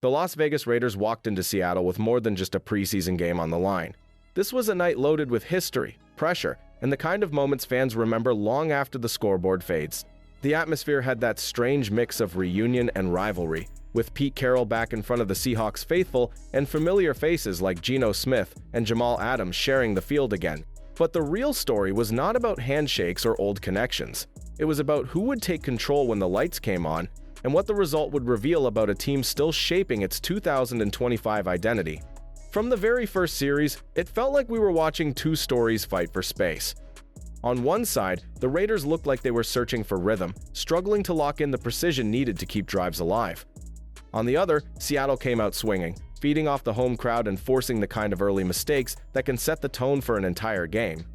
The Las Vegas Raiders walked into Seattle with more than just a preseason game on the line. This was a night loaded with history, pressure, and the kind of moments fans remember long after the scoreboard fades. The atmosphere had that strange mix of reunion and rivalry, with Pete Carroll back in front of the Seahawks faithful and familiar faces like Geno Smith and Jamal Adams sharing the field again. But the real story was not about handshakes or old connections. It was about who would take control when the lights came on and what the result would reveal about a team still shaping its 2025 identity. From the very first series, it felt like we were watching two stories fight for space. On one side, the Raiders looked like they were searching for rhythm, struggling to lock in the precision needed to keep drives alive. On the other, Seattle came out swinging, feeding off the home crowd and forcing the kind of early mistakes that can set the tone for an entire game.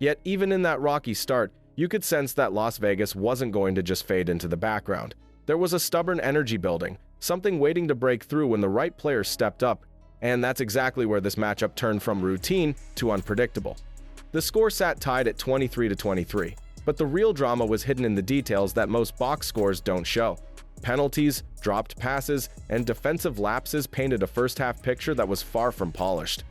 Yet, even in that rocky start, you could sense that Las Vegas wasn't going to just fade into the background. There was a stubborn energy building, something waiting to break through when the right players stepped up, and that's exactly where this matchup turned from routine to unpredictable. The score sat tied at 23-23, but the real drama was hidden in the details that most box scores don't show. Penalties, dropped passes, and defensive lapses painted a first-half picture that was far from polished.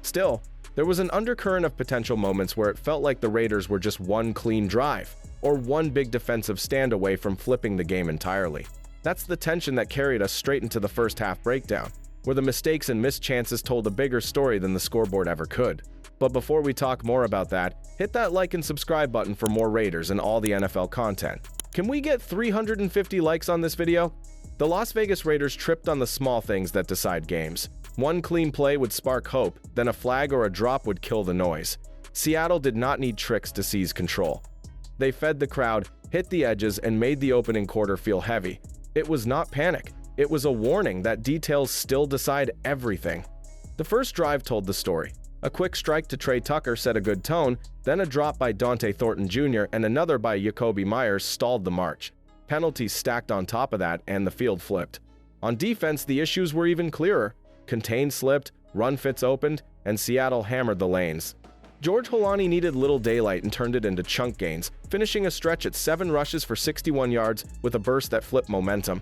Still, there was an undercurrent of potential moments where it felt like the Raiders were just one clean drive, or one big defensive stand away from flipping the game entirely. That's the tension that carried us straight into the first-half breakdown, where the mistakes and missed chances told a bigger story than the scoreboard ever could. But before we talk more about that, hit that like and subscribe button for more Raiders and all the NFL content. Can we get 350 likes on this video? The Las Vegas Raiders tripped on the small things that decide games. One clean play would spark hope, then a flag or a drop would kill the noise. Seattle did not need tricks to seize control. They fed the crowd, hit the edges, and made the opening quarter feel heavy. It was not panic. It was a warning that details still decide everything. The first drive told the story. A quick strike to Tre Tucker set a good tone, then a drop by Dante Thornton Jr. and another by Jakobi Meyers stalled the march. Penalties stacked on top of that, and the field flipped. On defense, the issues were even clearer. Contain slipped, run fits opened, and Seattle hammered the lanes. George Holani needed little daylight and turned it into chunk gains, finishing a stretch at 7 rushes for 61 yards with a burst that flipped momentum.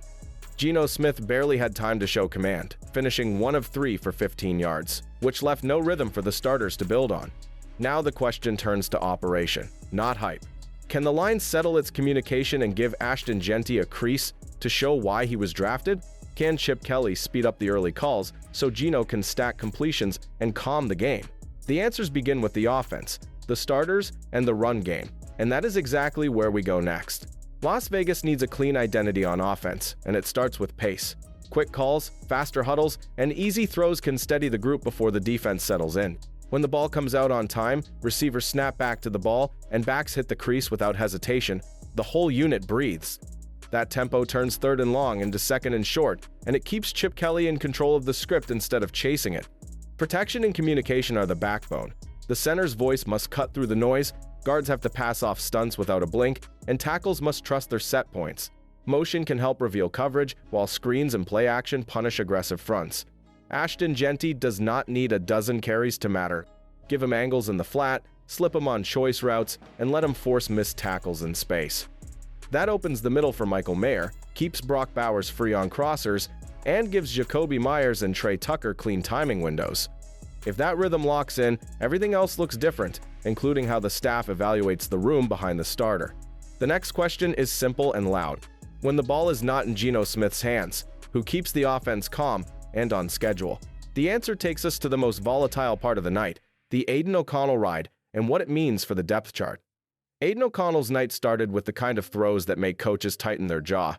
Geno Smith barely had time to show command, finishing 1 of 3 for 15 yards, which left no rhythm for the starters to build on. Now the question turns to operation, not hype. Can the line settle its communication and give Ashton Jeanty a crease to show why he was drafted? Can Chip Kelly speed up the early calls so Geno can stack completions and calm the game? The answers begin with the offense, the starters, and the run game, and that is exactly where we go next. Las Vegas needs a clean identity on offense, and it starts with pace. Quick calls, faster huddles, and easy throws can steady the group before the defense settles in. When the ball comes out on time, receivers snap back to the ball, and backs hit the crease without hesitation, the whole unit breathes. That tempo turns 3rd and long into 2nd and short, and it keeps Chip Kelly in control of the script instead of chasing it. Protection and communication are the backbone. The center's voice must cut through the noise, guards have to pass off stunts without a blink, and tackles must trust their set points. Motion can help reveal coverage, while screens and play action punish aggressive fronts. Ashton Jeanty does not need a dozen carries to matter. Give him angles in the flat, slip him on choice routes, and let him force missed tackles in space. That opens the middle for Michael Mayer, keeps Brock Bowers free on crossers, and gives Jakobi Meyers and Tre Tucker clean timing windows. If that rhythm locks in, everything else looks different, including how the staff evaluates the room behind the starter. The next question is simple and loud. When the ball is not in Geno Smith's hands, who keeps the offense calm and on schedule? The answer takes us to the most volatile part of the night, the Aidan O'Connell ride, and what it means for the depth chart. Aidan O'Connell's night started with the kind of throws that make coaches tighten their jaw.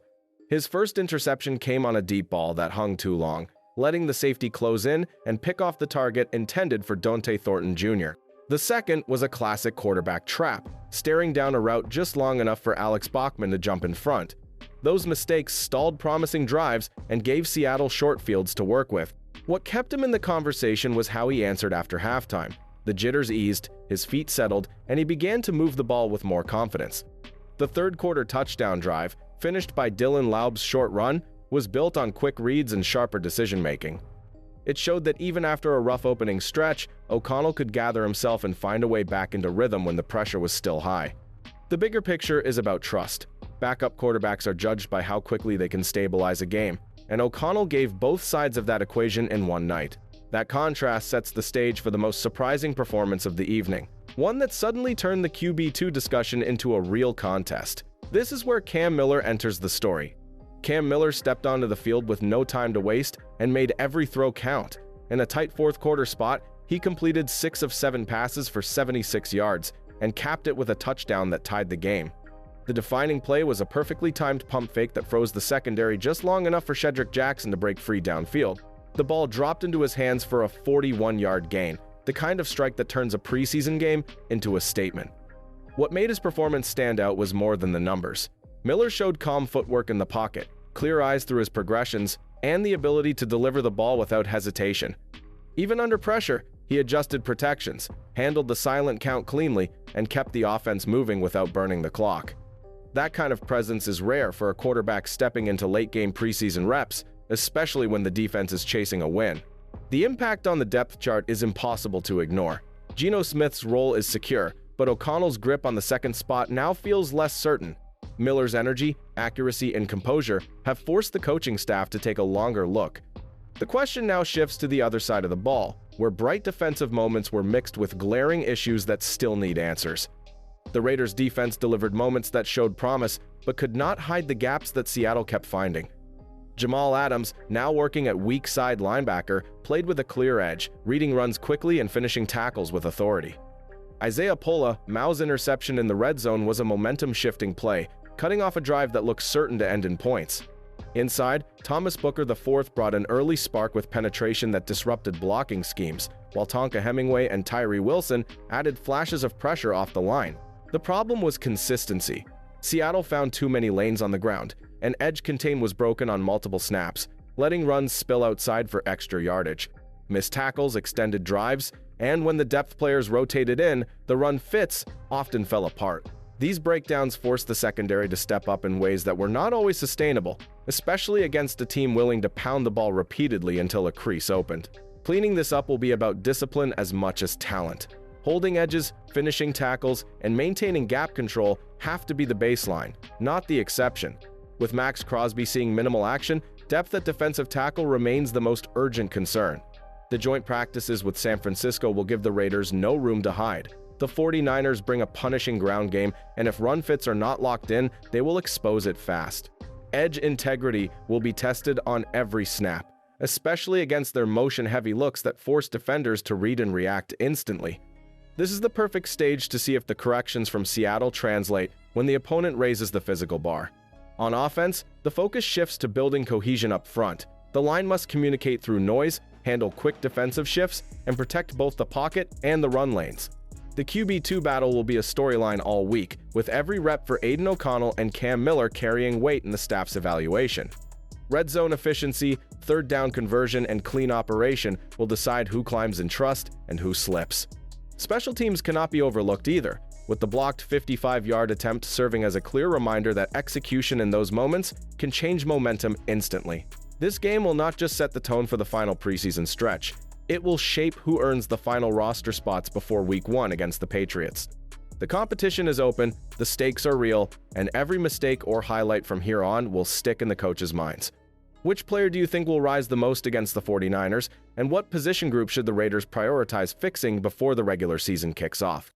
His first interception came on a deep ball that hung too long, letting the safety close in and pick off the target intended for Dante Thornton Jr. The second was a classic quarterback trap, staring down a route just long enough for Alex Bachman to jump in front. Those mistakes stalled promising drives and gave Seattle short fields to work with. What kept him in the conversation was how he answered after halftime. The jitters eased, his feet settled, and he began to move the ball with more confidence. The third-quarter touchdown drive, finished by Dylan Laub's short run, was built on quick reads and sharper decision-making. It showed that even after a rough opening stretch, O'Connell could gather himself and find a way back into rhythm when the pressure was still high. The bigger picture is about trust. Backup quarterbacks are judged by how quickly they can stabilize a game, and O'Connell gave both sides of that equation in one night. That contrast sets the stage for the most surprising performance of the evening, one that suddenly turned the QB2 discussion into a real contest. This is where Cam Miller enters the story. Cam Miller stepped onto the field with no time to waste and made every throw count. In a tight fourth-quarter spot, he completed 6 of 7 passes for 76 yards and capped it with a touchdown that tied the game. The defining play was a perfectly timed pump fake that froze the secondary just long enough for Shedrick Jackson to break free downfield. The ball dropped into his hands for a 41-yard gain, the kind of strike that turns a preseason game into a statement. What made his performance stand out was more than the numbers. Miller showed calm footwork in the pocket, clear eyes through his progressions, and the ability to deliver the ball without hesitation. Even under pressure, he adjusted protections, handled the silent count cleanly, and kept the offense moving without burning the clock. That kind of presence is rare for a quarterback stepping into late-game preseason reps, especially when the defense is chasing a win. The impact on the depth chart is impossible to ignore. Geno Smith's role is secure, but O'Connell's grip on the second spot now feels less certain. Miller's energy, accuracy, and composure have forced the coaching staff to take a longer look. The question now shifts to the other side of the ball, where bright defensive moments were mixed with glaring issues that still need answers. The Raiders' defense delivered moments that showed promise, but could not hide the gaps that Seattle kept finding. Jamal Adams, now working at weak side linebacker, played with a clear edge, reading runs quickly and finishing tackles with authority. Isaiah Pola, Mau's interception in the red zone was a momentum-shifting play, cutting off a drive that looked certain to end in points. Inside, Thomas Booker IV brought an early spark with penetration that disrupted blocking schemes, while Tonka Hemingway and Tyree Wilson added flashes of pressure off the line. The problem was consistency. Seattle found too many lanes on the ground, and edge contain was broken on multiple snaps, letting runs spill outside for extra yardage. Missed tackles extended drives, and when the depth players rotated in, the run fits often fell apart. These breakdowns forced the secondary to step up in ways that were not always sustainable, especially against a team willing to pound the ball repeatedly until a crease opened. Cleaning this up will be about discipline as much as talent. Holding edges, finishing tackles, and maintaining gap control have to be the baseline, not the exception. With Max Crosby seeing minimal action, depth at defensive tackle remains the most urgent concern. The joint practices with San Francisco will give the Raiders no room to hide. The 49ers bring a punishing ground game, and if run fits are not locked in, they will expose it fast. Edge integrity will be tested on every snap, especially against their motion-heavy looks that force defenders to read and react instantly. This is the perfect stage to see if the corrections from Seattle translate when the opponent raises the physical bar. On offense, the focus shifts to building cohesion up front. The line must communicate through noise, handle quick defensive shifts, and protect both the pocket and the run lanes. The QB2 battle will be a storyline all week, with every rep for Aiden O'Connell and Cam Miller carrying weight in the staff's evaluation. Red zone efficiency, third down conversion, and clean operation will decide who climbs in trust and who slips. Special teams cannot be overlooked either, with the blocked 55-yard attempt serving as a clear reminder that execution in those moments can change momentum instantly. This game will not just set the tone for the final preseason stretch, it will shape who earns the final roster spots before Week 1 against the Patriots. The competition is open, the stakes are real, and every mistake or highlight from here on will stick in the coaches' minds. Which player do you think will rise the most against the 49ers, and what position group should the Raiders prioritize fixing before the regular season kicks off?